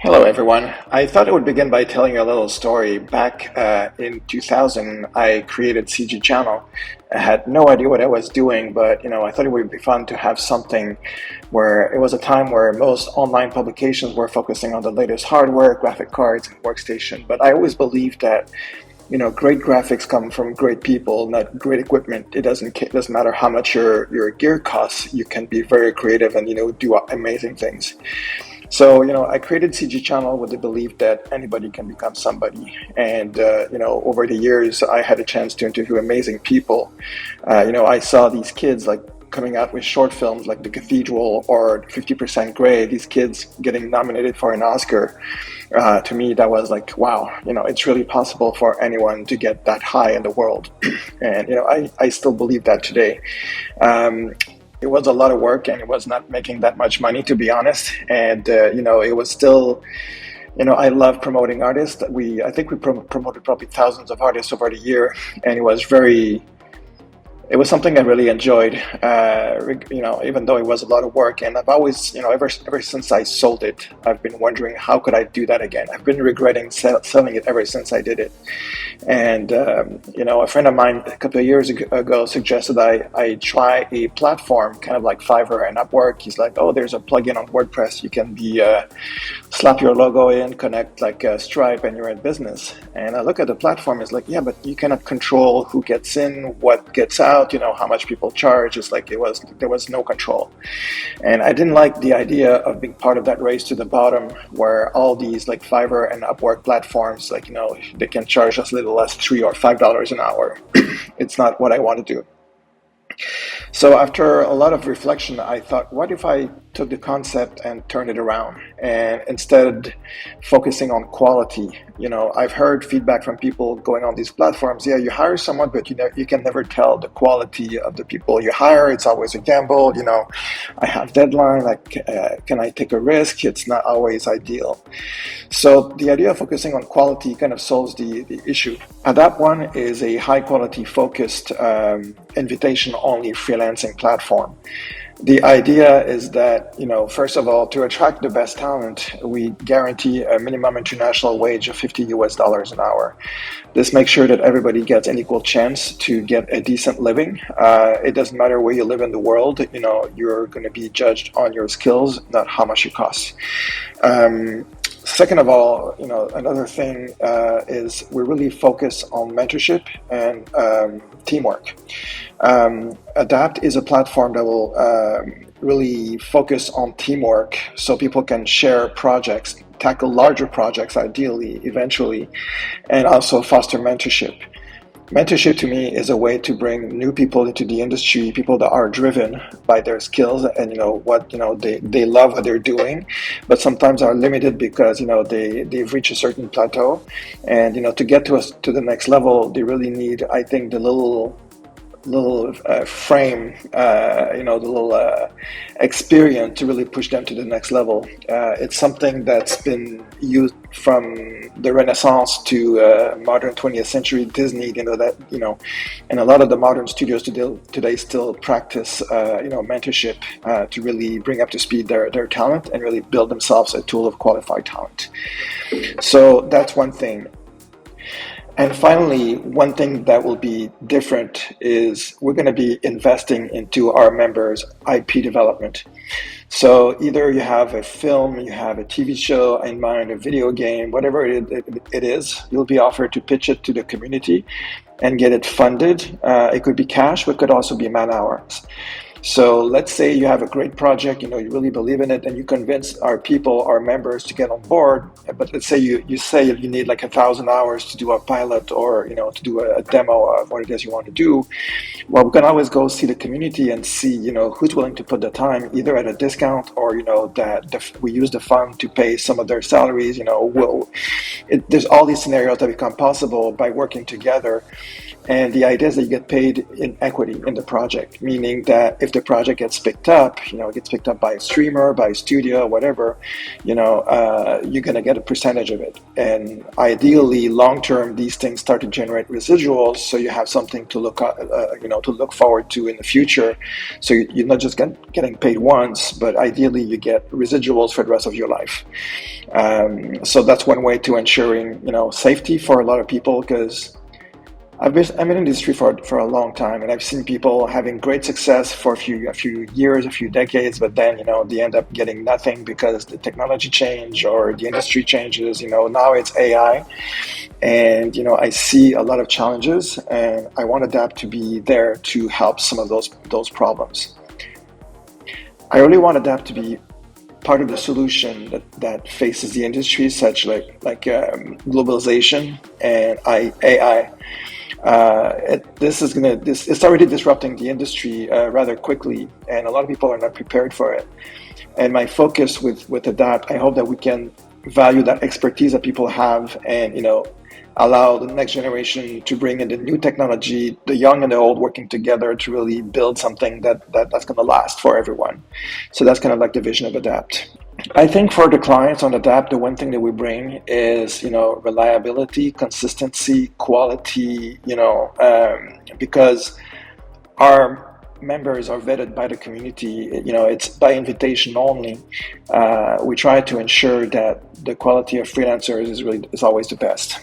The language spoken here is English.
Hello, everyone. I thought I would begin by telling you a little story. Back in 2000, I created CG Channel. I had no idea what I was doing, but I thought it would be fun to have something where it was a time where most online publications were focusing on the latest hardware, graphic cards, and workstation. But I always believed that great graphics come from great people, not great equipment. It doesn't matter how much your gear costs. You can be very creative and do amazing things. So, I created CG Channel with the belief that anybody can become somebody. And, over the years, I had a chance to interview amazing people. I saw these kids like coming out with short films like The Cathedral or 50% Grey, these kids getting nominated for an Oscar. To me, that was like, wow, it's really possible for anyone to get that high in the world. And, I still believe that today. It was a lot of work and it was not making that much money, to be honest. And, it was still, I love promoting artists. I think we promoted probably thousands of artists over the year. And it was something I really enjoyed, even though it was a lot of work. And I've always, ever since I sold it, I've been wondering how could I do that again. I've been regretting selling it ever since I did it. And, a friend of mine a couple of years ago suggested I try a platform kind of like Fiverr and Upwork. He's like, oh, there's a plugin on WordPress. You can slap your logo in, connect like Stripe, and you're in business. And I look at the platform, it's like, yeah, but you cannot control who gets in, what gets out, how much people charge. It's like there was no control. And I didn't like the idea of being part of that race to the bottom where all these like Fiverr and Upwork platforms, like, they can charge as little as $3 or $5 an hour. It's not what I want to do. So after a lot of reflection, I thought, what if I took the concept and turned it around and instead focusing on quality? I've heard feedback from people going on these platforms. Yeah, you hire someone, but you can never tell the quality of the people you hire. It's always a gamble. I have deadline. Like, can I take a risk? It's not always ideal. So the idea of focusing on quality kind of solves the issue. Adapt One is a high quality focused invitation only freelancing platform. The idea is that, first of all, to attract the best talent, we guarantee a minimum international wage of $50 an hour. This makes sure that everybody gets an equal chance to get a decent living. It doesn't matter where you live in the world, you're going to be judged on your skills, not how much it costs. Second of all, another thing is we really focus on mentorship and teamwork. Adapt is a platform that will really focus on teamwork so people can share projects, tackle larger projects ideally, eventually, and also foster mentorship. Mentorship to me is a way to bring new people into the industry, people that are driven by their skills and they love what they're doing, but sometimes are limited because they've reached a certain plateau, and to get to the next level, they really need, I think, the little frame, the little experience to really push them to the next level. It's something that's been used from the Renaissance to modern 20th century Disney. And a lot of the modern studios today still practice, mentorship to really bring up to speed their talent and really build themselves a tool of qualified talent. So that's one thing. And finally, one thing that will be different is we're going to be investing into our members' IP development. So either you have a film, you have a TV show in mind, a video game, whatever it is, you'll be offered to pitch it to the community and get it funded. It could be cash, but it could also be man hours. So let's say you have a great project, you really believe in it, and you convince our people, our members, to get on board. But let's say you say you need like 1,000 hours to do a pilot or to do a demo of what it is you want to do. Well, we can always go see the community and see who's willing to put the time, either at a discount or that we use the fund to pay some of their salaries. There's all these scenarios that become possible by working together. And the idea is that you get paid in equity in the project, meaning that if the project gets picked up, it gets picked up by a streamer, by a studio, whatever, you're going to get a percentage of it. And ideally, long term, these things start to generate residuals, so you have something to to look forward to in the future. So you're not just getting paid once, but ideally you get residuals for the rest of your life. So that's one way to ensuring, safety for a lot of people, because I'm in the industry for a long time, and I've seen people having great success for a few years, a few decades, but then they end up getting nothing because the technology change or the industry changes. Now it's AI, and I see a lot of challenges, and I want Adapt to be there to help some of those problems. I really want Adapt to be part of the solution that faces the industry, such like globalization and AI. It's already disrupting the industry rather quickly, and a lot of people are not prepared for it. And my focus with Adapt, I hope that we can value that expertise that people have, and allow the next generation to bring in the new technology, the young and the old working together to really build something that's going to last for everyone. So that's kind of like the vision of Adapt. I think for the clients on Adapt, the one thing that we bring is, reliability, consistency, quality, because our members are vetted by the community. It's by invitation only. We try to ensure that the quality of freelancers is always the best.